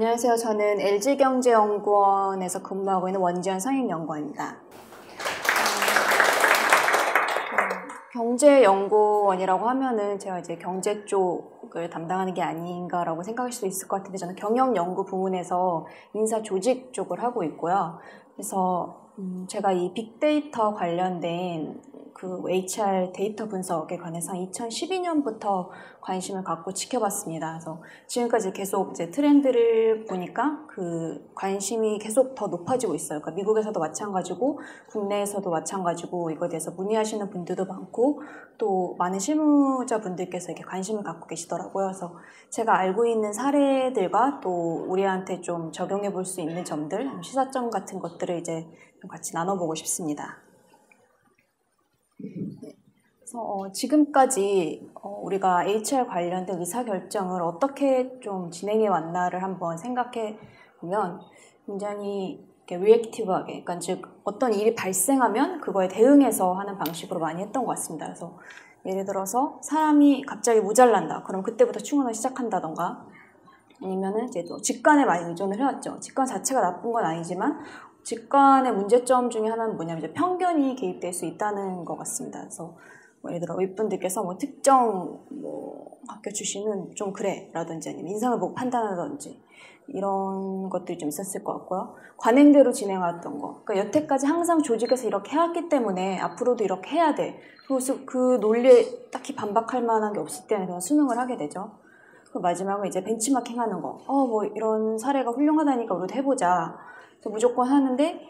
안녕하세요. 저는 LG경제연구원에서 근무하고 있는 원지연 상임연구원입니다. 경제연구원이라고 하면은 제가 이제 경제 쪽을 담당하는 게 아닌가라고 생각할 수도 있을 것 같은데, 저는 경영연구 부문에서 인사조직 쪽을 하고 있고요. 그래서 제가 이 빅데이터 관련된 그 HR 데이터 분석에 관해서 2012년부터 관심을 갖고 지켜봤습니다. 그래서 지금까지 계속 이제 트렌드를 보니까 그 관심이 계속 더 높아지고 있어요. 그러니까 미국에서도 마찬가지고 국내에서도 마찬가지고 이거에 대해서 문의하시는 분들도 많고 또 많은 실무자분들께서 이렇게 관심을 갖고 계시더라고요. 그래서 제가 알고 있는 사례들과 또 우리한테 좀 적용해 볼 수 있는 점들, 시사점 같은 것들을 이제 좀 같이 나눠보고 싶습니다. 그래서 지금까지 우리가 HR 관련된 의사결정을 어떻게 좀 진행해 왔나를 한번 생각해 보면 굉장히 리액티브하게, 그러니까 즉 어떤 일이 발생하면 그거에 대응해서 하는 방식으로 많이 했던 것 같습니다. 그래서 예를 들어서 사람이 갑자기 모자란다. 그럼 그때부터 충원을 시작한다던가, 아니면은 이제 또 직관에 많이 의존을 해왔죠. 직관 자체가 나쁜 건 아니지만 직관의 문제점 중에 하나는 뭐냐면 이제 편견이 개입될 수 있다는 것 같습니다. 그래서 예를 들어 윗분들께서 특정 학교 출신은 좀 그래 라든지 아니면 인상을 보고 판단하든지 이런 것들이 좀 있었을 것 같고요. 관행대로 진행했던 거. 그러니까 여태까지 항상 조직에서 이렇게 해왔기 때문에 앞으로도 이렇게 해야 돼. 그래서 그 논리에 딱히 반박할 만한 게 없을 때는 그냥 수능을 하게 되죠. 그 마지막은 이제 벤치마킹 하는 거. 이런 사례가 훌륭하다니까 우리도 해보자. 그래서 무조건 하는데,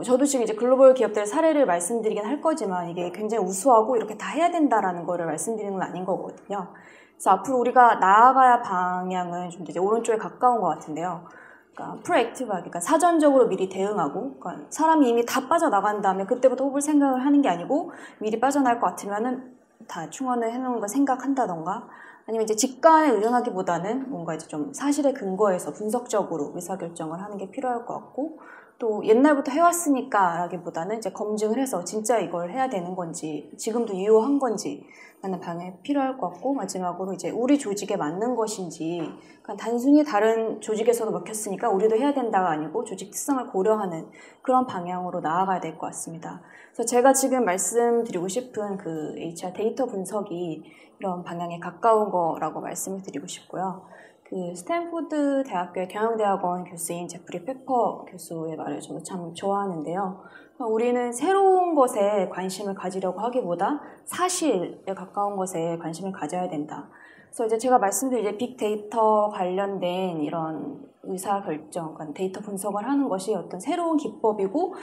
저도 지금 이제 글로벌 기업들 사례를 말씀드리긴 할 거지만 이게 굉장히 우수하고 이렇게 다 해야 된다라는 거를 말씀드리는 건 아닌 거거든요. 그래서 앞으로 우리가 나아가야 방향은 좀 이제 오른쪽에 가까운 것 같은데요. 그러니까 프로액티브하게, 그러니까 사전적으로 미리 대응하고, 그러니까 사람이 이미 다 빠져나간 다음에 그때부터 뽑을 생각을 하는 게 아니고 미리 빠져나갈 것 같으면은 다 충원을 해놓은 걸 생각한다던가, 아니면 이제 직관에 의존하기보다는 뭔가 이제 좀 사실에 근거해서 분석적으로 의사결정을 하는 게 필요할 것 같고, 또 옛날부터 해왔으니까 라기보다는 이제 검증을 해서 진짜 이걸 해야 되는 건지, 지금도 유효한 건지 라는 방향이 필요할 것 같고, 마지막으로 이제 우리 조직에 맞는 것인지, 그러니까 단순히 다른 조직에서도 먹혔으니까 우리도 해야 된다가 아니고 조직 특성을 고려하는 그런 방향으로 나아가야 될 것 같습니다. 그래서 제가 지금 말씀드리고 싶은 그 HR 데이터 분석이 이런 방향에 가까운 거라고 말씀을 드리고 싶고요. 그 스탠포드 대학교의 경영대학원 교수인 제프리 페퍼 교수의 말을 저도 참 좋아하는데요. 우리는 새로운 것에 관심을 가지려고 하기보다 사실에 가까운 것에 관심을 가져야 된다. 그래서 이제 제가 말씀드린 이제 빅데이터 관련된 이런 의사결정, 그러니까 데이터 분석을 하는 것이 어떤 새로운 기법이고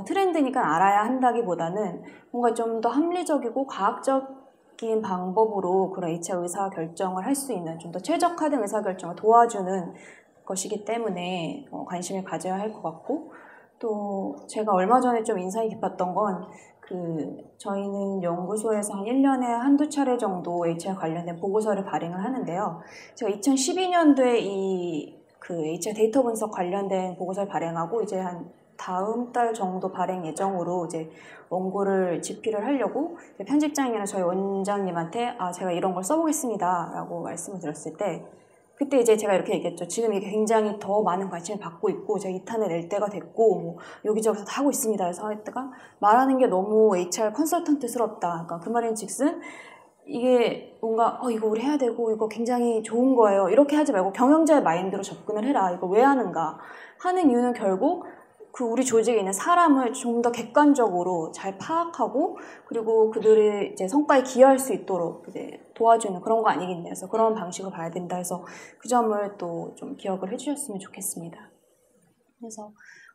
트렌드니까 알아야 한다기보다는 뭔가 좀 더 합리적이고 과학적인 방법으로 그런 HR 의사결정을 할 수 있는 좀 더 최적화된 의사결정을 도와주는 것이기 때문에 관심을 가져야 할 것 같고, 또 제가 얼마 전에 좀 인상이 깊었던 건 저희는 연구소에서 한 1년에 한두 차례 정도 HR 관련된 보고서를 발행을 하는데요. 제가 2012년도에 HR 데이터 분석 관련된 보고서를 발행하고 이제 한 다음 달 정도 발행 예정으로 이제 원고를 집필을 하려고 편집장이나 저희 원장님한테 제가 이런 걸 써보겠습니다 라고 말씀을 드렸을 때, 그때 이제 제가 이렇게 얘기했죠. 지금 이게 굉장히 더 많은 관심을 받고 있고 제가 2탄을 낼 때가 됐고 여기저기서 다 하고 있습니다. 그래서 했다가 말하는 게 너무 HR 컨설턴트스럽다. 그러니까 그 말인 즉슨 이게 뭔가 이거 우리 해야 되고 이거 굉장히 좋은 거예요. 이렇게 하지 말고 경영자의 마인드로 접근을 해라. 이거 왜 하는가 하는 이유는 결국 우리 조직에 있는 사람을 좀 더 객관적으로 잘 파악하고 그리고 그들의 이제 성과에 기여할 수 있도록 이제 도와주는 그런 거 아니겠냐. 그래서 그런 방식으로 봐야 된다 해서 그 점을 또 좀 기억을 해주셨으면 좋겠습니다. 그래서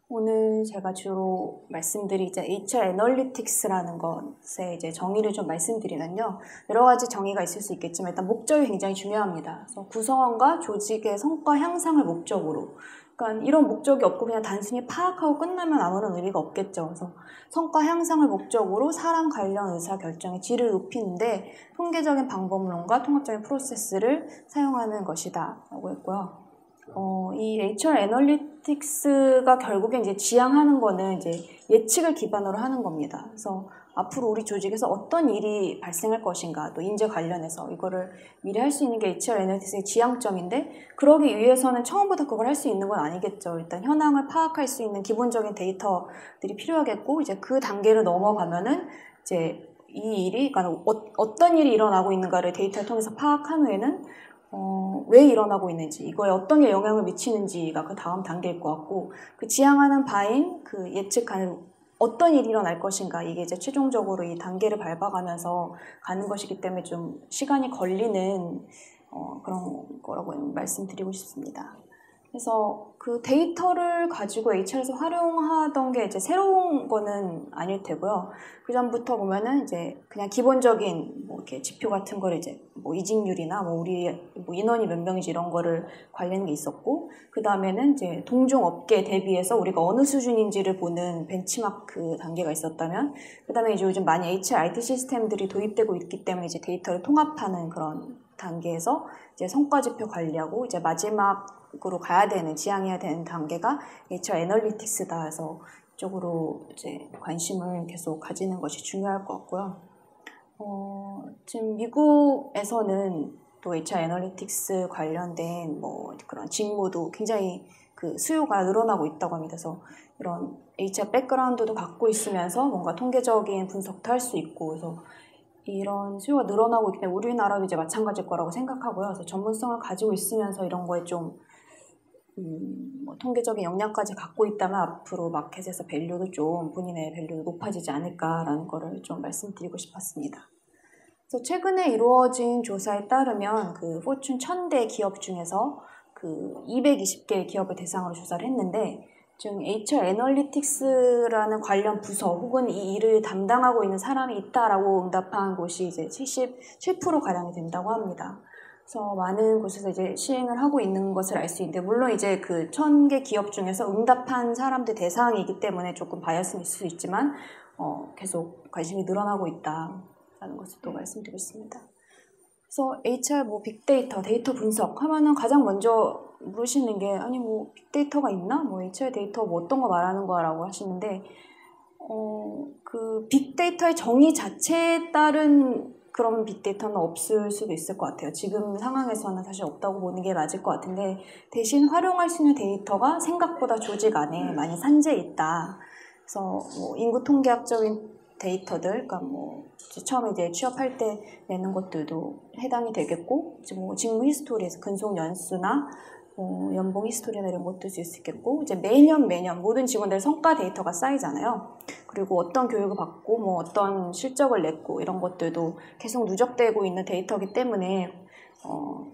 오늘 제가 주로 말씀드릴 이제 HR 애널리틱스라는 것에 이제 정의를 좀 말씀드리면요. 여러 가지 정의가 있을 수 있겠지만 일단 목적이 굉장히 중요합니다. 그래서 구성원과 조직의 성과 향상을 목적으로, 그러니까 이런 목적이 없고 그냥 단순히 파악하고 끝나면 아무런 의미가 없겠죠. 그래서 성과 향상을 목적으로 사람 관련 의사결정의 질을 높이는데 통계적인 방법론과 통합적인 프로세스를 사용하는 것이다 라고 했고요. 이 HR 애널리틱스가 결국에 이제 지향하는 거는 이제 예측을 기반으로 하는 겁니다. 그래서 앞으로 우리 조직에서 어떤 일이 발생할 것인가, 또 인재 관련해서 이거를 미리 할 수 있는 게 HR 애널리틱스의 지향점인데, 그러기 위해서는 처음부터 그걸 할 수 있는 건 아니겠죠. 일단 현황을 파악할 수 있는 기본적인 데이터들이 필요하겠고, 이제 그 단계를 넘어가면은 이제 이 일이, 그러니까 어떤 일이 일어나고 있는가를 데이터를 통해서 파악한 후에는 왜 일어나고 있는지, 이거에 어떤 게 영향을 미치는지가 그 다음 단계일 것 같고, 그 지향하는 바인 그 예측하는 어떤 일이 일어날 것인가, 이게 이제 최종적으로 이 단계를 밟아가면서 가는 것이기 때문에 좀 시간이 걸리는 그런 거라고 말씀드리고 싶습니다. 그래서 그 데이터를 가지고 HR에서 활용하던 게 이제 새로운 거는 아닐 테고요. 그 전부터 보면은 이제 그냥 기본적인 뭐 이렇게 지표 같은 거를 이제 뭐 이직률이나 뭐 우리 뭐 인원이 몇 명인지 이런 거를 관리하는 게 있었고, 그 다음에는 이제 동종 업계 대비해서 우리가 어느 수준인지를 보는 벤치마크 단계가 있었다면, 그 다음에 이제 요즘 많이 HR IT 시스템들이 도입되고 있기 때문에 이제 데이터를 통합하는 그런 단계에서 이제 성과 지표 관리하고, 이제 마지막으로 가야 되는, 지향해야 되는 단계가 HR 애널리틱스다 해서 이쪽으로 이제 관심을 계속 가지는 것이 중요할 것 같고요. 지금 미국에서는 또 HR 애널리틱스 관련된 뭐 그런 직무도 굉장히 그 수요가 늘어나고 있다고 합니다. 그래서 이런 HR 백그라운드도 갖고 있으면서 뭔가 통계적인 분석도 할 수 있고, 그래서 이런 수요가 늘어나고 있기 때문에 우리나라도 이제 마찬가지일 거라고 생각하고요. 그래서 전문성을 가지고 있으면서 이런 거에 좀 뭐 통계적인 역량까지 갖고 있다면 앞으로 마켓에서 밸류도 좀, 본인의 밸류도 높아지지 않을까라는 거를 좀 말씀드리고 싶었습니다. 그래서 최근에 이루어진 조사에 따르면 그 포춘 1000대 기업 중에서 그 220개 기업을 대상으로 조사를 했는데, 지금 HR 애널리틱스라는 관련 부서 혹은 이 일을 담당하고 있는 사람이 있다라고 응답한 곳이 이제 77%가량이 된다고 합니다. 그래서 많은 곳에서 이제 시행을 하고 있는 것을 알 수 있는데, 물론 이제 그 1000개 기업 중에서 응답한 사람들 대상이기 때문에 조금 바이어스는 있을 수 있지만, 계속 관심이 늘어나고 있다라는 것을 또 말씀드리고 있습니다. 그래서 HR 뭐 빅데이터, 데이터 분석 하면은 가장 먼저 물으시는 게, 아니 뭐 빅데이터가 있나? 뭐 HR 데이터 뭐 어떤 거 말하는 거라고 하시는데, 그 빅데이터의 정의 자체에 따른 그런 빅데이터는 없을 수도 있을 것 같아요. 지금 상황에서는 사실 없다고 보는 게 맞을 것 같은데, 대신 활용할 수 있는 데이터가 생각보다 조직 안에 많이 산재해 있다. 그래서 뭐 인구 통계학적인 데이터들, 그러니까 뭐 처음에 이제 취업할 때 내는 것들도 해당이 되겠고, 이제 뭐 직무 히스토리에서 근속 연수나 연봉 히스토리나 이런 것도 쓸 수 있겠고, 이제 매년 모든 직원들의 성과 데이터가 쌓이잖아요. 그리고 어떤 교육을 받고 뭐 어떤 실적을 냈고 이런 것들도 계속 누적되고 있는 데이터이기 때문에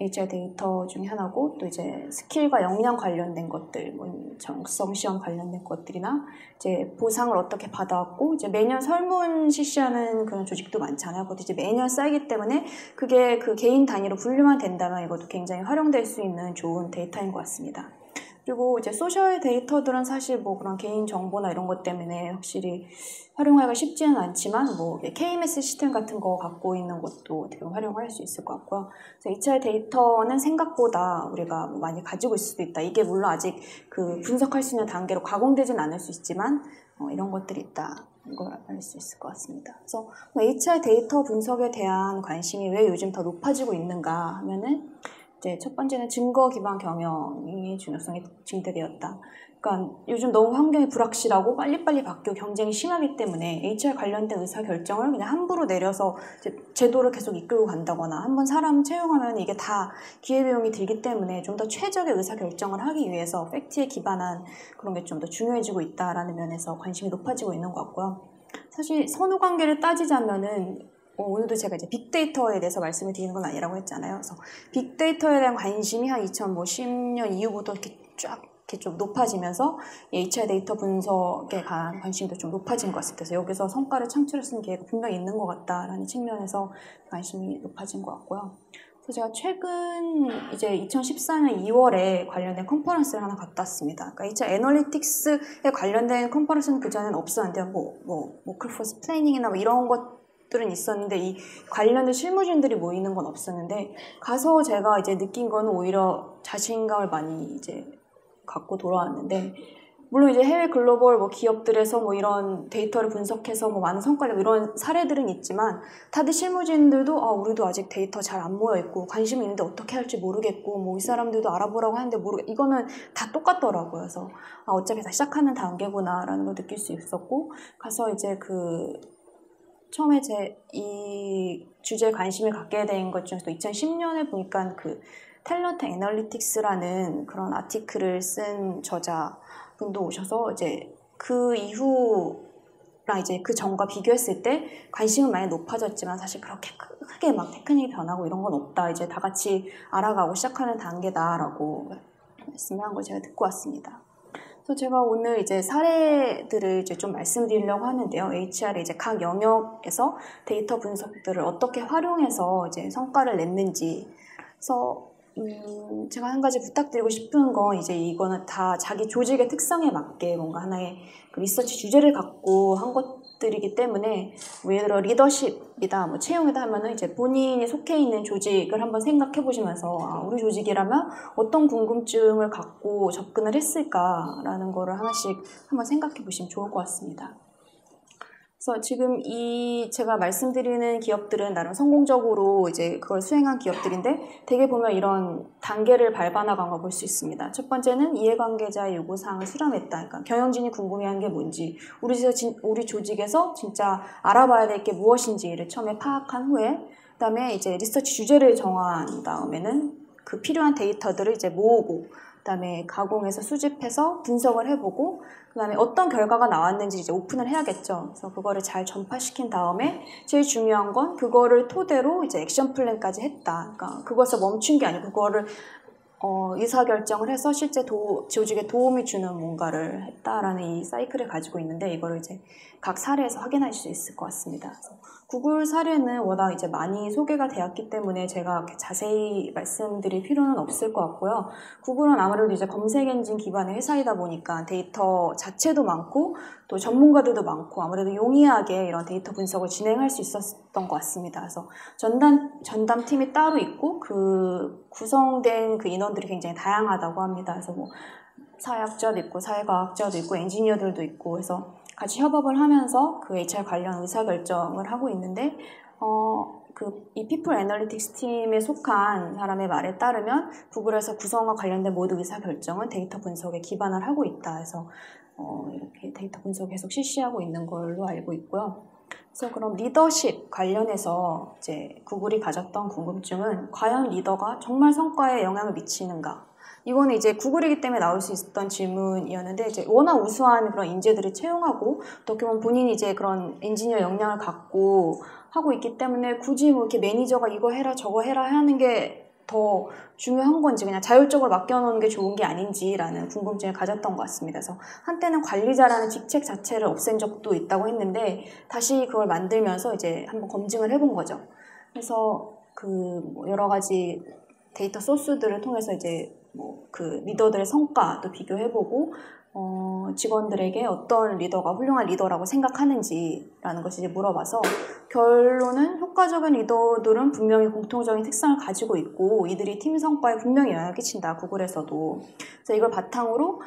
HR 데이터 중에 하나고, 또 이제 스킬과 역량 관련된 것들, 뭐 정성 시험 관련된 것들이나 이제 보상을 어떻게 받아왔고, 이제 매년 설문 실시하는 그런 조직도 많잖아요. 그것도 이제 매년 쌓이기 때문에 그게 그 개인 단위로 분류만 된다면 이것도 굉장히 활용될 수 있는 좋은 데이터인 것 같습니다. 그리고 이제 소셜 데이터들은 사실 뭐 그런 개인 정보나 이런 것 때문에 확실히 활용하기가 쉽지는 않지만, 뭐 KMS 시스템 같은 거 갖고 있는 것도 되게 활용할 수 있을 것 같고요. 그래서 HR 데이터는 생각보다 우리가 많이 가지고 있을 수도 있다. 이게 물론 아직 그 분석할 수 있는 단계로 가공되진 않을 수 있지만 이런 것들이 있다. 이걸 알 수 있을 것 같습니다. 그래서 HR 데이터 분석에 대한 관심이 왜 요즘 더 높아지고 있는가 하면은, 이제 첫 번째는 증거 기반 경영의 중요성이 증대되었다. 그러니까 요즘 너무 환경이 불확실하고 빨리빨리 바뀌고 경쟁이 심하기 때문에 HR 관련된 의사결정을 그냥 함부로 내려서 이제 제도를 계속 이끌고 간다거나, 한번 사람 채용하면 이게 다 기회비용이 들기 때문에 좀 더 최적의 의사결정을 하기 위해서 팩트에 기반한 그런 게 좀 더 중요해지고 있다라는 면에서 관심이 높아지고 있는 것 같고요. 사실 선후관계를 따지자면은 오늘도 제가 이제 빅데이터에 대해서 말씀을 드리는 건 아니라고 했잖아요. 그래서 빅데이터에 대한 관심이 한 2010년 이후부터 이렇게 쫙 이렇게 좀 높아지면서 HR 데이터 분석에 관한 관심도 좀 높아진 것 같습니다. 그래서 여기서 성과를 창출할 수 있는 기회가 분명히 있는 것 같다라는 측면에서 관심이 높아진 것 같고요. 그래서 제가 최근 이제 2014년 2월에 관련된 컨퍼런스를 하나 갔다 왔습니다. 그러니까 HR 애널리틱스에 관련된 컨퍼런스는 그전에는 없었는데, 워크포스 플래닝이나 뭐 이런 것들은 있었는데, 이 관련된 실무진들이 모이는 건 없었는데, 가서 제가 이제 느낀 거는 오히려 자신감을 많이 이제 갖고 돌아왔는데, 물론 이제 해외 글로벌 뭐 기업들에서 뭐 이런 데이터를 분석해서 뭐 많은 성과를 이런 사례들은 있지만 다들 실무진들도 우리도 아직 데이터 잘 안 모여 있고 관심이 있는데 어떻게 할지 모르겠고 뭐 이 사람들도 알아보라고 하는데 이거는 다 똑같더라고요. 그래서 어차피 다 시작하는 단계구나라는 걸 느낄 수 있었고 가서 이제 처음에 이 주제에 관심을 갖게 된 것 중에서 2010년에 보니까 탤런트 애널리틱스라는 그런 아티클을 쓴 저자분도 오셔서 이제 그 이후랑 이제 그 전과 비교했을 때 관심은 많이 높아졌지만 사실 그렇게 크게 막 테크닉이 변하고 이런 건 없다. 이제 다 같이 알아가고 시작하는 단계다라고 말씀을 한 걸 제가 듣고 왔습니다. 그래서 제가 오늘 이제 사례들을 이제 좀 말씀드리려고 하는데요. HR이 이제 각 영역에서 데이터 분석들을 어떻게 활용해서 이제 성과를 냈는지. 그래서 제가 한 가지 부탁드리고 싶은 건 이제 이거는 다 자기 조직의 특성에 맞게 뭔가 하나의 리서치 주제를 갖고 한 것들이기 때문에 뭐 예를 들어 리더십이다, 뭐 채용이다 하면은 이제 본인이 속해 있는 조직을 한번 생각해 보시면서 우리 조직이라면 어떤 궁금증을 갖고 접근을 했을까라는 거를 하나씩 한번 생각해 보시면 좋을 것 같습니다. 그래서 지금 제가 말씀드리는 기업들은 나름 성공적으로 이제 그걸 수행한 기업들인데 대개 보면 이런 단계를 밟아 나간 걸 볼 수 있습니다. 첫 번째는 이해관계자의 요구사항을 수렴했다. 그러니까 경영진이 궁금해한 게 뭔지, 우리 조직에서 진짜 알아봐야 될 게 무엇인지를 처음에 파악한 후에, 그다음에 이제 리서치 주제를 정한 다음에는 그 필요한 데이터들을 이제 모으고, 그다음에 가공해서 수집해서 분석을 해보고, 그다음에 어떤 결과가 나왔는지 이제 오픈을 해야겠죠. 그래서 그거를 잘 전파시킨 다음에 제일 중요한 건 그거를 토대로 이제 액션 플랜까지 했다. 그러니까 그것을 멈춘 게 아니고 그거를 의사결정을 해서 실제 조직에 도움이 주는 뭔가를 했다라는 이 사이클을 가지고 있는데 이거를 이제 각 사례에서 확인할 수 있을 것 같습니다. 그래서 구글 사례는 워낙 이제 많이 소개가 되었기 때문에 제가 이렇게 자세히 말씀드릴 필요는 없을 것 같고요. 구글은 아무래도 이제 검색 엔진 기반의 회사이다 보니까 데이터 자체도 많고 또 전문가들도 많고 아무래도 용이하게 이런 데이터 분석을 진행할 수 있었던 것 같습니다. 그래서 전담 팀이 따로 있고 구성된 인원들이 굉장히 다양하다고 합니다. 그래서 뭐 사회학자도 있고 사회과학자도 있고 엔지니어들도 있고 해서 같이 협업을 하면서 HR 관련 의사결정을 하고 있는데 이 피플 애널리틱스 팀에 속한 사람의 말에 따르면 구글에서 구성과 관련된 모든 의사결정은 데이터 분석에 기반을 하고 있다 해서 이렇게 데이터 분석 계속 실시하고 있는 걸로 알고 있고요. 그래서 그럼 리더십 관련해서 이제 구글이 가졌던 궁금증은 과연 리더가 정말 성과에 영향을 미치는가? 이거는 이제 구글이기 때문에 나올 수 있었던 질문이었는데 이제 워낙 우수한 그런 인재들을 채용하고 어떻게 보면 본인이 이제 그런 엔지니어 역량을 갖고 하고 있기 때문에 굳이 뭐 이렇게 매니저가 이거 해라 저거 해라 하는 게 더 중요한 건지 그냥 자율적으로 맡겨놓는 게 좋은 게 아닌지라는 궁금증을 가졌던 것 같습니다. 그래서 한때는 관리자라는 직책 자체를 없앤 적도 있다고 했는데 다시 그걸 만들면서 이제 한번 검증을 해본 거죠. 그래서 뭐 여러 가지 데이터 소스들을 통해서 이제 리더들의 성과도 비교해보고 직원들에게 어떤 리더가 훌륭한 리더라고 생각하는지라는 것을 이제 물어봐서 결론은 효과적인 리더들은 분명히 공통적인 특성을 가지고 있고 이들이 팀 성과에 분명히 영향을 끼친다. 구글에서도. 그래서 이걸 바탕으로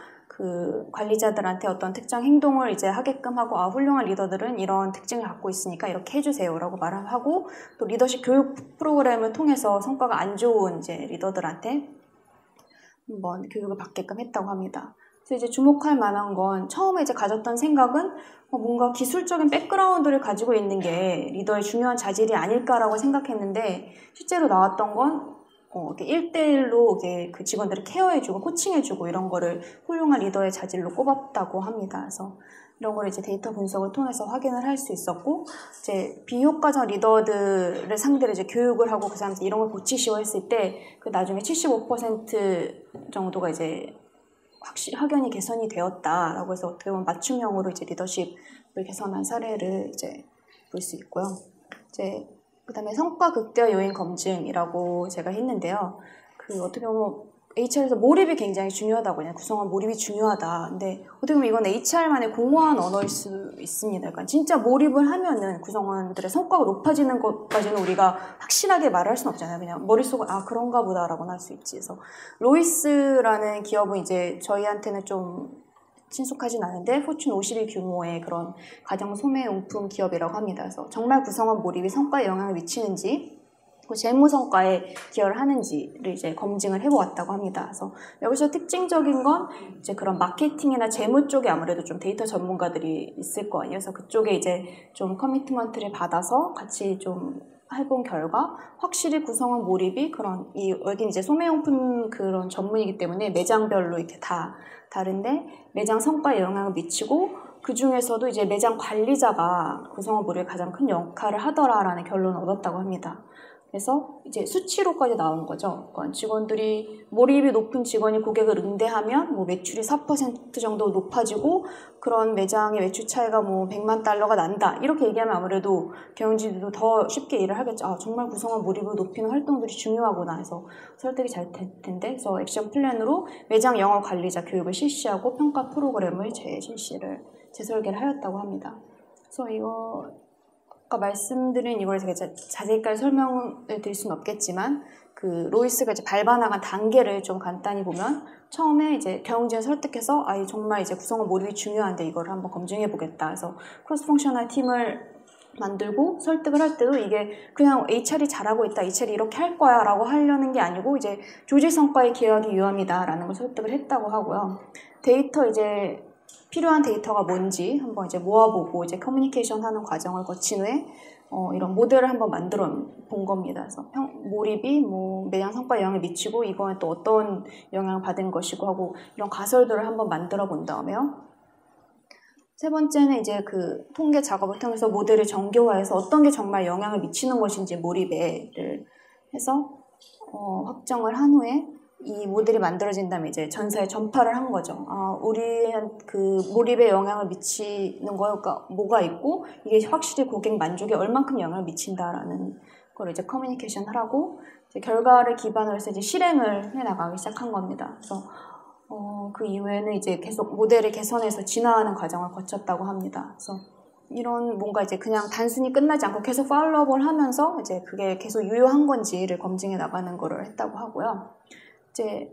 관리자들한테 어떤 특정 행동을 이제 하게끔 하고 훌륭한 리더들은 이런 특징을 갖고 있으니까 이렇게 해주세요라고 말을 하고 또 리더십 교육 프로그램을 통해서 성과가 안 좋은 이제 리더들한테 한번 교육을 받게끔 했다고 합니다. 그래서 이제 주목할 만한 건 처음에 이제 가졌던 생각은 뭔가 기술적인 백그라운드를 가지고 있는 게 리더의 중요한 자질이 아닐까라고 생각했는데 실제로 나왔던 건 이렇게 1대1로 그 직원들을 케어해주고 코칭해주고 이런 거를 훌륭한 리더의 자질로 꼽았다고 합니다. 그래서 이런 걸 이제 데이터 분석을 통해서 확인을 할 수 있었고 이제 비효과적 리더들을 상대로 이제 교육을 하고 그 사람들 이런 걸 고치시오 했을 때 나중에 75% 정도가 이제 확연히 개선이 되었다라고 해서 어떻게 보면 맞춤형으로 이제 리더십을 개선한 사례를 이제 볼 수 있고요. 이제 그다음에 성과 극대화 요인 검증이라고 제가 했는데요. 어떻게 보면 HR에서 몰입이 굉장히 중요하다고 그냥 구성원 몰입이 중요하다. 근데 어떻게 보면 이건 HR만의 공허한 언어일 수 있습니다. 그러니까 진짜 몰입을 하면은 구성원들의 성과가 높아지는 것까지는 우리가 확실하게 말을 할 수는 없잖아요. 그냥 머릿속에 그런가 보다라고는 할 수 있지. 그래서 로이스라는 기업은 이제 저희한테는 좀 친숙하진 않은데 포춘 50위 규모의 그런 가정 소매용품 기업이라고 합니다. 그래서 정말 구성원 몰입이 성과에 영향을 미치는지 재무 성과에 기여를 하는지를 이제 검증을 해보았다고 합니다. 그래서 여기서 특징적인 건 이제 그런 마케팅이나 재무 쪽에 아무래도 좀 데이터 전문가들이 있을 거 아니에요. 그래서 그쪽에 이제 좀 커미트먼트를 받아서 같이 좀 해본 결과 확실히 구성원 몰입이 그런 여긴 이제 소매용품 그런 전문이기 때문에 매장별로 이렇게 다 다른데 매장 성과에 영향을 미치고 그 중에서도 이제 매장 관리자가 구성원 몰입에 가장 큰 역할을 하더라라는 결론을 얻었다고 합니다. 그래서 이제 수치로까지 나온 거죠. 그러니까 직원들이 몰입이 높은 직원이 고객을 응대하면 뭐 매출이 4% 정도 높아지고 그런 매장의 매출 차이가 뭐 100만 달러가 난다. 이렇게 얘기하면 아무래도 경영진들도 더 쉽게 일을 하겠죠. 아, 정말 구성원 몰입을 높이는 활동들이 중요하구나 해서 설득이 잘 될 텐데. 그래서 액션 플랜으로 매장 영업 관리자 교육을 실시하고 평가 프로그램을 재설계를 하였다고 합니다. 그래서 이거 아까 말씀드린 이걸 제가 자세히까지 설명을 드릴 수는 없겠지만 그 로이스가 이제 밟아나간 단계를 좀 간단히 보면 처음에 이제 경영진을 설득해서 아 정말 이제 구성원 몰입이 중요한데 이걸 한번 검증해 보겠다. 그래서 크로스 펑셔널 팀을 만들고 설득을 할 때도 이게 그냥 HR이 잘하고 있다, HR이 이렇게 할 거야 라고 하려는 게 아니고 이제 조직 성과에 기여하기 위함이다 라는 걸 설득을 했다고 하고요. 데이터 이제 필요한 데이터가 뭔지 한번 이제 모아보고 이제 커뮤니케이션 하는 과정을 거친 후에 이런 모델을 한번 만들어 본 겁니다. 그래서 몰입이 뭐 매장 성과에 영향을 미치고 이거는 또 어떤 영향을 받은 것이고 하고 이런 가설들을 한번 만들어 본 다음에요. 세 번째는 이제 그 통계 작업을 통해서 모델을 정교화해서 어떤 게 정말 영향을 미치는 것인지 몰입에를 해서 확정을 한 후에 이 모델이 만들어진 다음에 이제 전사에 전파를 한 거죠. 우리한 그 몰입에 영향을 미치는 거가 뭐가 있고 이게 확실히 고객 만족에 얼만큼 영향을 미친다라는 걸 이제 커뮤니케이션 하라고 이제 결과를 기반으로 해서 이제 실행을 해 나가기 시작한 겁니다. 그래서 그 이후에는 이제 계속 모델을 개선해서 진화하는 과정을 거쳤다고 합니다. 그래서 이런 뭔가 이제 그냥 단순히 끝나지 않고 계속 팔로우업을 하면서 이제 그게 계속 유효한 건지를 검증해 나가는 거를 했다고 하고요. 이제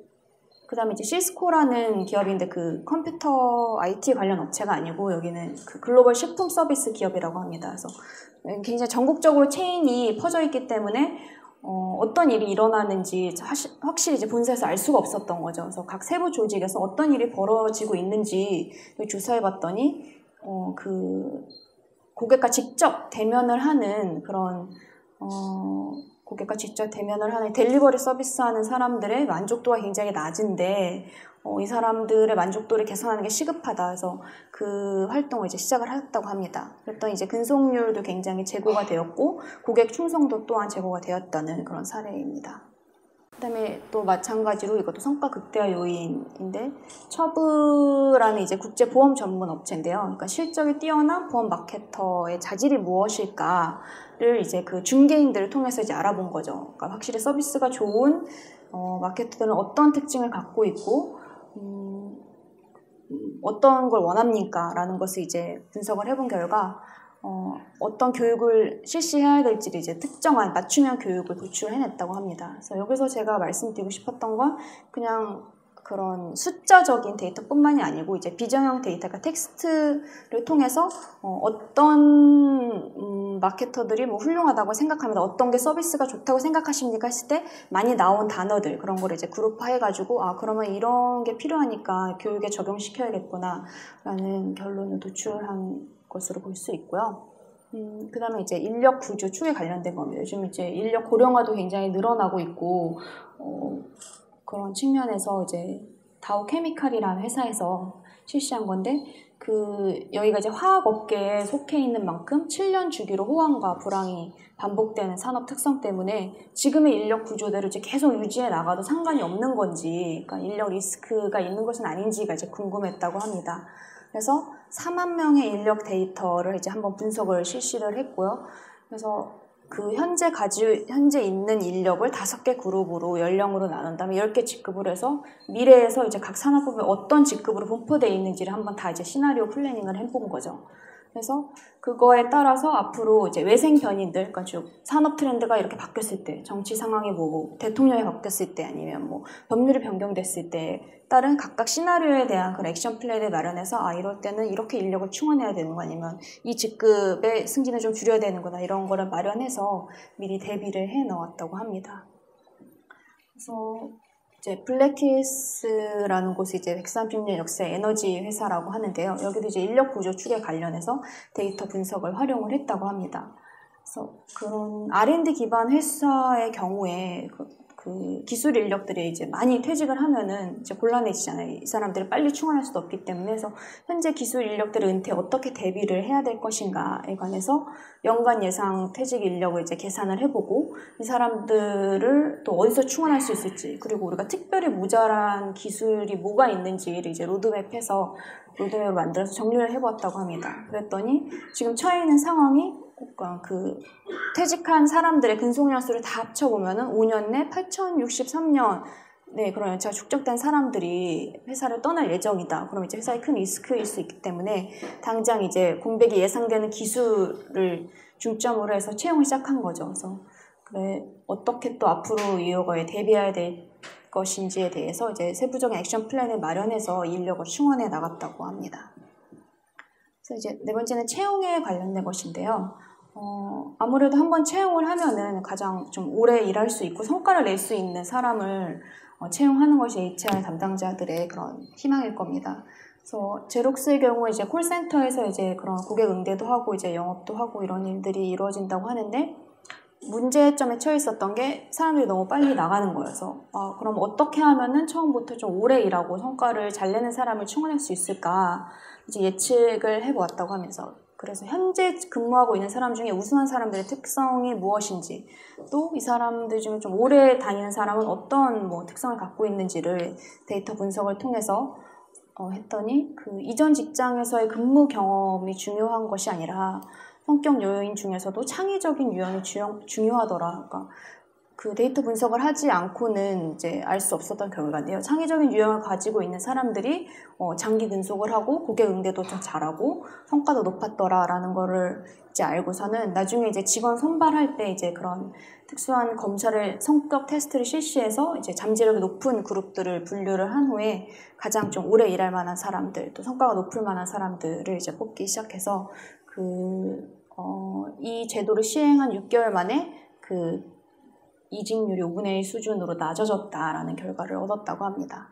그다음에 이제 시스코라는 기업인데 그 컴퓨터 IT 관련 업체가 아니고 여기는 그 글로벌 식품 서비스 기업이라고 합니다. 그래서 굉장히 전국적으로 체인이 퍼져 있기 때문에 어떤 일이 일어나는지 확실히 이제 본사에서 알 수가 없었던 거죠. 그래서 각 세부 조직에서 어떤 일이 벌어지고 있는지 조사해 봤더니 그 고객과 직접 대면을 하는 그런 고객과 직접 대면을 하는 델리버리 서비스하는 사람들의 만족도가 굉장히 낮은데 이 사람들의 만족도를 개선하는 게 시급하다 해서 그 활동을 이제 시작을 하였다고 합니다. 그랬더니 이제 근속률도 굉장히 제고가 되었고 고객 충성도 또한 제고가 되었다는 그런 사례입니다. 그다음에 또 마찬가지로 이것도 성과 극대화 요인인데 처브라는 이제 국제 보험 전문 업체인데요. 그러니까 실적이 뛰어난 보험 마케터의 자질이 무엇일까를 이제 그 중개인들을 통해서 이제 알아본 거죠. 그러니까 확실히 서비스가 좋은 마케터들은 어떤 특징을 갖고 있고 어떤 걸 원합니까? 라는 것을 이제 분석을 해본 결과 어떤 교육을 실시해야 될지를 이제 특정한 맞춤형 교육을 도출해냈다고 합니다. 그래서 여기서 제가 말씀드리고 싶었던 건 그냥 그런 숫자적인 데이터뿐만이 아니고 이제 비정형 데이터, 그러니까 텍스트를 통해서 어떤 마케터들이 뭐 훌륭하다고 생각합니다. 어떤 게 서비스가 좋다고 생각하십니까? 했을 때 많이 나온 단어들 그런 거를 이제 그룹화해가지고 그러면 이런 게 필요하니까 교육에 적용시켜야겠구나 라는 결론을 도출한 것으로 볼 수 있고요. 그 다음에 이제 인력 구조 축에 관련된 겁니다. 요즘 이제 인력 고령화도 굉장히 늘어나고 있고, 그런 측면에서 이제 다우 케미칼이라는 회사에서 실시한 건데, 여기가 이제 화학업계에 속해 있는 만큼 7년 주기로 호황과 불황이 반복되는 산업 특성 때문에 지금의 인력 구조대로 이제 계속 유지해 나가도 상관이 없는 건지, 그러니까 인력 리스크가 있는 것은 아닌지가 이제 궁금했다고 합니다. 그래서 4만 명의 인력 데이터를 이제 한번 분석을 실시를 했고요. 그래서 그 현재 있는 인력을 5개 그룹으로 연령으로 나눈 다음에 10개 직급으로 해서 미래에서 이제 각 산업부에 어떤 직급으로 분포되어 있는지를 한번 다 이제 시나리오 플래닝을 해본 거죠. 그래서 그거에 따라서 앞으로 이제 외생 변인들, 그러니까 쭉 산업 트렌드가 이렇게 바뀌었을 때, 정치 상황이 뭐고, 대통령이 바뀌었을 때, 아니면 뭐 법률이 변경됐을 때 따른 각각 시나리오에 대한 그런 액션 플랜을 마련해서 이럴 때는 이렇게 인력을 충원해야 되는 거 아니면 이 직급의 승진을 좀 줄여야 되는구나 이런 거를 마련해서 미리 대비를 해 놓았다고 합니다. 그래서 이제 블랙힐스라는 곳이 이제 130년 역사 에너지 회사라고 하는데요. 여기도 이제 인력 구조 축에 관련해서 데이터 분석을 활용을 했다고 합니다. 그래서 그런 R&D 기반 회사의 경우에 그 기술 인력들이 이제 많이 퇴직을 하면은 이제 곤란해지잖아요. 이 사람들을 빨리 충원할 수도 없기 때문에. 그래서 현재 기술 인력들의 은퇴에 어떻게 대비를 해야 될 것인가에 관해서 연간 예상 퇴직 인력을 이제 계산을 해보고 이 사람들을 또 어디서 충원할 수 있을지, 그리고 우리가 특별히 모자란 기술이 뭐가 있는지를 이제 로드맵해서 로드맵을 만들어서 정리를 해보았다고 합니다. 그랬더니 지금 처해 있는 상황이 그 퇴직한 사람들의 근속년 수를 다 합쳐보면은 5년 내 8,063년 그런 연차가 축적된 사람들이 회사를 떠날 예정이다. 그럼 이제 회사의 큰 리스크일 수 있기 때문에 당장 이제 공백이 예상되는 기술을 중점으로 해서 채용을 시작한 거죠. 그래서 어떻게 또 앞으로 이거에 대비해야 될 것인지에 대해서 이제 세부적인 액션 플랜을 마련해서 인력을 충원해 나갔다고 합니다. 그래서 이제 네 번째는 채용에 관련된 것인데요. 아무래도 한번 채용을 하면은 가장 좀 오래 일할 수 있고 성과를 낼 수 있는 사람을 채용하는 것이 HR 담당자들의 그런 희망일 겁니다. 그래서 제록스의 경우에 이제 콜센터에서 이제 그런 고객 응대도 하고 이제 영업도 하고 이런 일들이 이루어진다고 하는데 문제점에 처해 있었던 게 사람들이 너무 빨리 나가는 거여서 그럼 어떻게 하면은 처음부터 좀 오래 일하고 성과를 잘 내는 사람을 충원할 수 있을까 이제 예측을 해보았다고 하면서 그래서 현재 근무하고 있는 사람 중에 우수한 사람들의 특성이 무엇인지 또 이 사람들 중에 좀 오래 다니는 사람은 어떤 특성을 갖고 있는지를 데이터 분석을 통해서 했더니 그 이전 직장에서의 근무 경험이 중요한 것이 아니라 성격 요인 중에서도 창의적인 유형이 중요하더라. 그러니까 그 데이터 분석을 하지 않고는 이제 알 수 없었던 결과인데요. 창의적인 유형을 가지고 있는 사람들이 장기 근속을 하고 고객 응대도 좀 잘하고 성과도 높았더라라는 거를 이제 알고서는 나중에 이제 직원 선발할 때 이제 그런 특수한 검사를 성격 테스트를 실시해서 이제 잠재력이 높은 그룹들을 분류를 한 후에 가장 좀 오래 일할 만한 사람들 또 성과가 높을 만한 사람들을 이제 뽑기 시작해서 이 제도를 시행한 6개월 만에 그 이직률이 5분의 1 수준으로 낮아졌다라는 결과를 얻었다고 합니다.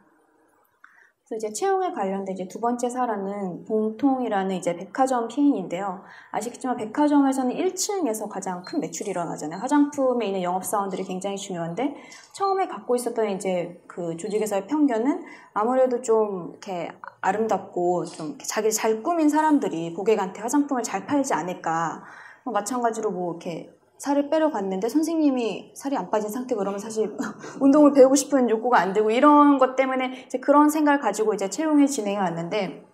그래서 이제 채용에 관련된 이제 두 번째 사례는 봉통이라는 이제 백화점 피인인데요. 아시겠지만 백화점에서는 1층에서 가장 큰 매출이 일어나잖아요. 화장품에 있는 영업사원들이 굉장히 중요한데 처음에 갖고 있었던 이제 그 조직에서의 편견은 아무래도 좀 이렇게 아름답고 좀 자기 잘 꾸민 사람들이 고객한테 화장품을 잘 팔지 않을까. 마찬가지로 이렇게 살을 빼러 갔는데 선생님이 살이 안 빠진 상태고 그러면 사실 운동을 배우고 싶은 욕구가 안 들고 이런 것 때문에 이제 그런 생각을 가지고 이제 채용을 진행해 왔는데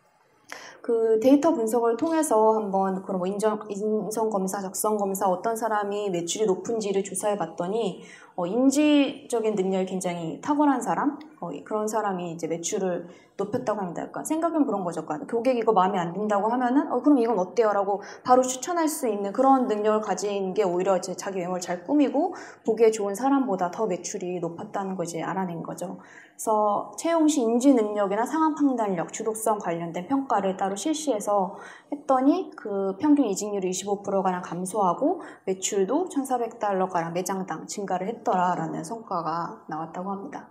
그 데이터 분석을 통해서 한번 그런 인성 검사, 적성 검사 어떤 사람이 매출이 높은지를 조사해 봤더니 인지적인 능력이 굉장히 탁월한 사람 그런 사람이 이제 매출을 높였다고 합니다. 그러니까 생각은 그런 거죠. 그러니까 고객 이거 마음에 안 든다고 하면은 그럼 이건 어때요? 라고 바로 추천할 수 있는 그런 능력을 가진 게 오히려 이제 자기 외모를 잘 꾸미고 보기에 좋은 사람보다 더 매출이 높았다는 걸 이제 알아낸 거죠. 그래서 채용 시 인지 능력이나 상황 판단력, 주도성 관련된 평가를 따로 실시해서 했더니 그 평균 이직률이 25%가량 감소하고 매출도 $1,400가량 매장당 증가를 했더라라는 성과가 나왔다고 합니다.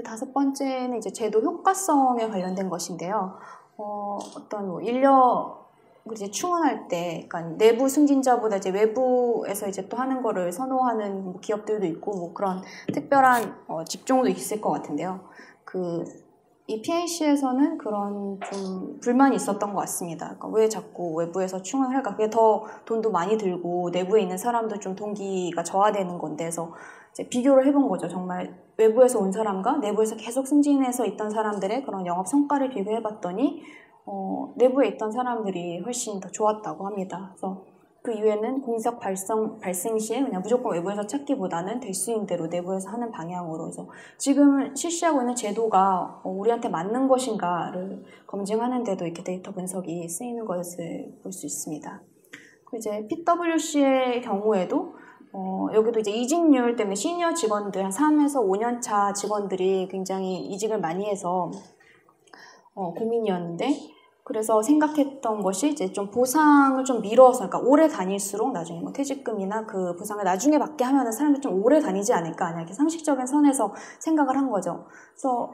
다섯 번째는 이제 제도 효과성에 관련된 것인데요. 어떤 인력을 이제 충원할 때, 그러니까 내부 승진자보다 이제 외부에서 이제 또 하는 거를 선호하는 기업들도 있고, 그런 특별한 직종도 있을 것 같은데요. 이 PNC에서는 그런 좀 불만이 있었던 것 같습니다. 그러니까 왜 자꾸 외부에서 충원을 할까? 그게 더 돈도 많이 들고 내부에 있는 사람도 좀 동기가 저하되는 건데, 그래서 이제 비교를 해본 거죠. 정말 외부에서 온 사람과 내부에서 계속 승진해서 있던 사람들의 그런 영업 성과를 비교해봤더니 내부에 있던 사람들이 훨씬 더 좋았다고 합니다. 그래서 그 이후에는 공석 발생 시에 그냥 무조건 외부에서 찾기보다는 될 수 있는 대로 내부에서 하는 방향으로 해서 지금 실시하고 있는 제도가 우리한테 맞는 것인가를 검증하는 데도 이렇게 데이터 분석이 쓰이는 것을 볼 수 있습니다. 이제 PwC의 경우에도 여기도 이제 이직률 때문에 시니어 직원들 한 3에서 5년 차 직원들이 굉장히 이직을 많이 해서 고민이었는데 그래서 생각했던 것이 이제 좀 보상을 좀 미뤄서 그러니까 오래 다닐수록 나중에 뭐 퇴직금이나 그 보상을 나중에 받게 하면은 사람들이 좀 오래 다니지 않을까 이렇게 상식적인 선에서 생각을 한 거죠. 그래서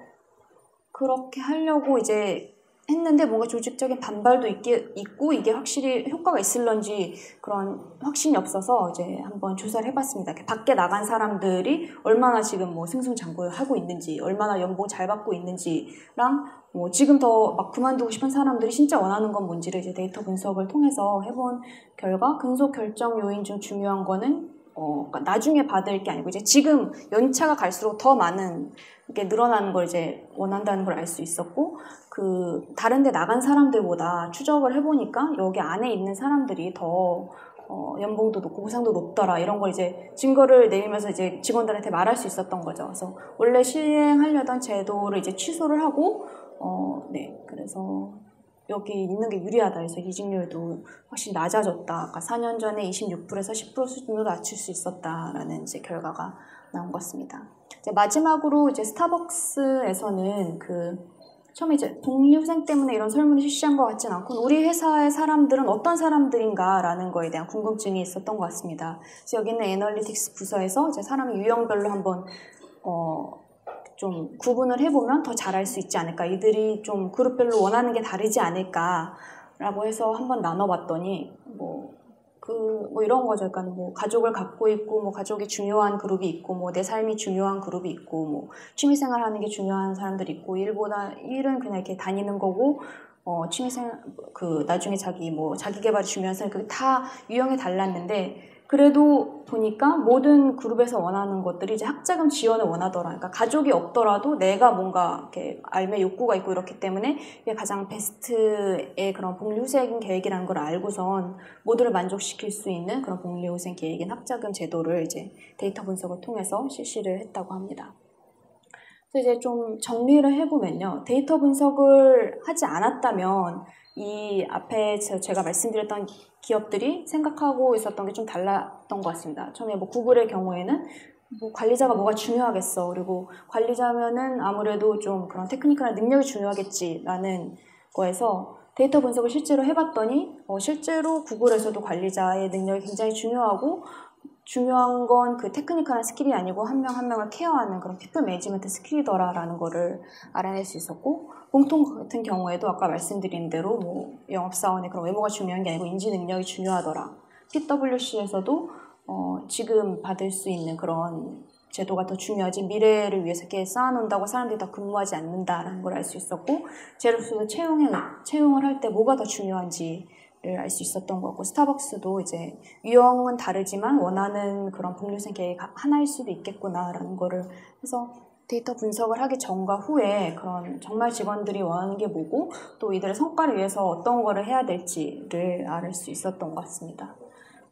그렇게 하려고 이제 했는데 뭔가 조직적인 반발도 있고 이게 확실히 효과가 있을런지 그런 확신이 없어서 이제 한번 조사를 해봤습니다. 밖에 나간 사람들이 얼마나 지금 뭐 승승장구를 하고 있는지, 얼마나 연봉 잘 받고 있는지랑 뭐 지금 더 막 그만두고 싶은 사람들이 진짜 원하는 건 뭔지를 이제 데이터 분석을 통해서 해본 결과 근속 결정 요인 중 중요한 거는 그러니까 나중에 받을 게 아니고 이제 지금 연차가 갈수록 더 많은 게 늘어나는 걸 이제 원한다는 걸 알 수 있었고 그 다른 데 나간 사람들보다 추적을 해보니까 여기 안에 있는 사람들이 더 연봉도 높고 보상도 높더라 이런 걸 이제 증거를 내리면서 이제 직원들한테 말할 수 있었던 거죠. 그래서 원래 시행하려던 제도를 이제 취소를 하고 네 그래서 여기 있는 게 유리하다 해서 이직률도 훨씬 낮아졌다. 아까 4년 전에 26%에서 10% 수준으로 낮출 수 있었다라는 이제 결과가 나온 것 같습니다. 이제 마지막으로 이제 스타벅스에서는 처음에 이제 복리후생 때문에 이런 설문을 실시한 것 같진 않고 우리 회사의 사람들은 어떤 사람들인가라는 거에 대한 궁금증이 있었던 것 같습니다. 그래서 여기 있는 애널리틱스 부서에서 이제 사람 유형별로 한번 좀 구분을 해보면 더 잘할 수 있지 않을까. 이들이 좀 그룹별로 원하는 게 다르지 않을까라고 해서 한번 나눠봤더니 뭐 이런 거죠. 그러니까 뭐 가족을 갖고 있고 뭐 가족이 중요한 그룹이 있고 뭐 내 삶이 중요한 그룹이 있고 뭐 취미생활 하는 게 중요한 사람들이 있고 일은 그냥 이렇게 다니는 거고 취미생활 나중에 자기 개발이 중요한 사람 그게 다 유형이 달랐는데 그래도 보니까 모든 그룹에서 원하는 것들이 이제 학자금 지원을 원하더라. 그러니까 가족이 없더라도 내가 뭔가 이렇게 삶의 욕구가 있고 이렇기 때문에 이게 가장 베스트의 그런 복리후생 계획이라는 걸 알고선 모두를 만족시킬 수 있는 그런 복리후생 계획인 학자금 제도를 이제 데이터 분석을 통해서 실시를 했다고 합니다. 그래서 이제 좀 정리를 해보면요. 데이터 분석을 하지 않았다면 이 앞에 제가 말씀드렸던 기업들이 생각하고 있었던 게 좀 달랐던 것 같습니다. 처음에 뭐 구글의 경우에는 뭐 관리자가 뭐가 중요하겠어. 그리고 관리자면은 아무래도 좀 그런 테크니컬한 능력이 중요하겠지라는 거에서 데이터 분석을 실제로 해봤더니 실제로 구글에서도 관리자의 능력이 굉장히 중요하고 중요한 건 그 테크니컬한 스킬이 아니고 한 명 한 명을 케어하는 그런 피플 매니지먼트 스킬이더라라는 거를 알아낼 수 있었고 공통 같은 경우에도 아까 말씀드린 대로 뭐 영업사원의 그런 외모가 중요한 게 아니고 인지 능력이 중요하더라. PwC에서도 지금 받을 수 있는 그런 제도가 더 중요하지 미래를 위해서 이렇게 쌓아놓는다고 사람들이 더 근무하지 않는다라는 걸 알 수 있었고 제로스도 채용을 할 때 뭐가 더 중요한지 알 수 있었던 거고 스타벅스도 이제 유형은 다르지만 원하는 그런 복리후생 계획 하나일 수도 있겠구나라는 거를 해서 데이터 분석을 하기 전과 후에 그런 정말 직원들이 원하는 게 뭐고 또 이들의 성과를 위해서 어떤 거를 해야 될지를 알 수 있었던 것 같습니다.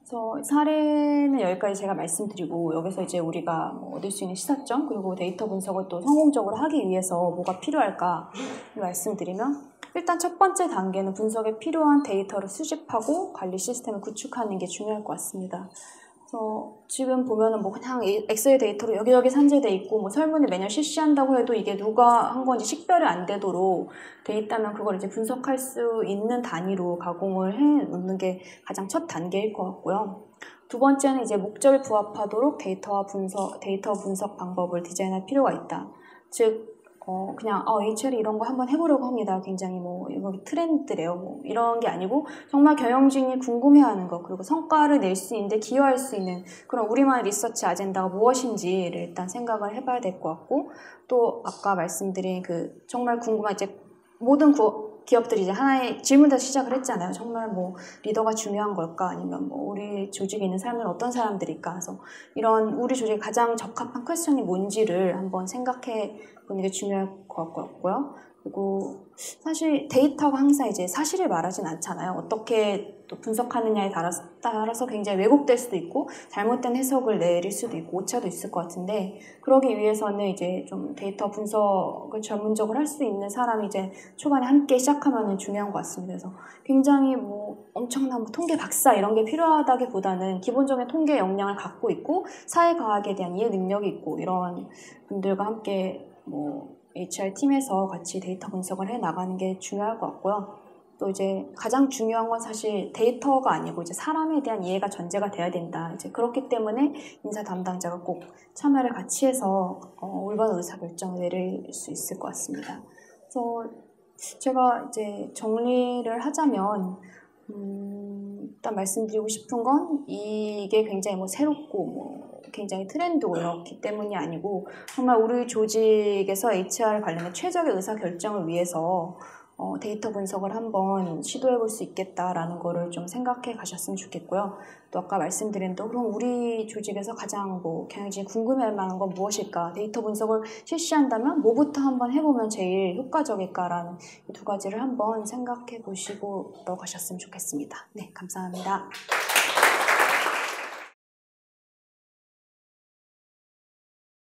그래서 사례는 여기까지 제가 말씀드리고 여기서 이제 우리가 얻을 수 있는 시사점 그리고 데이터 분석을 또 성공적으로 하기 위해서 뭐가 필요할까 말씀드리면 일단 첫 번째 단계는 분석에 필요한 데이터를 수집하고 관리 시스템을 구축하는 게 중요할 것 같습니다. 그래서 지금 보면은 뭐 그냥 엑셀 데이터로 여기저기 산재돼 있고 뭐 설문을 매년 실시한다고 해도 이게 누가 한 건지 식별이 안 되도록 돼 있다면 그걸 이제 분석할 수 있는 단위로 가공을 해 놓는 게 가장 첫 단계일 것 같고요. 두 번째는 이제 목적에 부합하도록 데이터 분석 방법을 디자인할 필요가 있다. 즉 그냥 HR이 이런 거 한번 해보려고 합니다. 굉장히 이거 트렌드래요. 이런 게 아니고 정말 경영진이 궁금해하는 거 그리고 성과를 낼 수 있는데 기여할 수 있는 그런 우리만의 리서치 아젠다가 무엇인지를 일단 생각을 해봐야 될 것 같고 또 아까 말씀드린 정말 궁금한 이제 모든 기업들이 이제 하나의 질문에서 시작을 했잖아요. 정말 리더가 중요한 걸까? 아니면 우리 조직에 있는 사람들은 어떤 사람들일까? 그래서 이런 우리 조직에 가장 적합한 퀘스천이 뭔지를 한번 생각해 보는 게 중요할 것 같고요. 그리고 사실 데이터가 항상 이제 사실을 말하진 않잖아요. 어떻게 또 분석하느냐에 따라서 굉장히 왜곡될 수도 있고 잘못된 해석을 내릴 수도 있고 오차도 있을 것 같은데, 그러기 위해서는 이제 좀 데이터 분석을 전문적으로 할 수 있는 사람이 이제 초반에 함께 시작하면 중요한 것 같습니다. 그래서 굉장히 뭐 엄청난 뭐 통계 박사 이런 게 필요하다기보다는 기본적인 통계 역량을 갖고 있고 사회과학에 대한 이해 능력이 있고 이런 분들과 함께 뭐 HR 팀에서 같이 데이터 분석을 해 나가는 게 중요할 것 같고요. 또 이제 가장 중요한 건 사실 데이터가 아니고 이제 사람에 대한 이해가 전제가 돼야 된다. 이제 그렇기 때문에 인사 담당자가 꼭 참여를 같이 해서 올바른 의사결정을 내릴 수 있을 것 같습니다. 그래서 제가 이제 정리를 하자면 일단 말씀드리고 싶은 건 이게 굉장히 뭐 새롭고 뭐 굉장히 트렌드고 이렇기 때문이 아니고 정말 우리 조직에서 HR 관련된 최적의 의사결정을 위해서 데이터 분석을 한번 시도해 볼 수 있겠다라는 거를 좀 생각해 가셨으면 좋겠고요. 또 아까 말씀드린 또 그럼 우리 조직에서 가장 뭐 경영진이 궁금해할 만한 건 무엇일까? 데이터 분석을 실시한다면 뭐부터 한번 해보면 제일 효과적일까라는 이 두 가지를 한번 생각해 보시고 넘어가셨으면 좋겠습니다. 네, 감사합니다.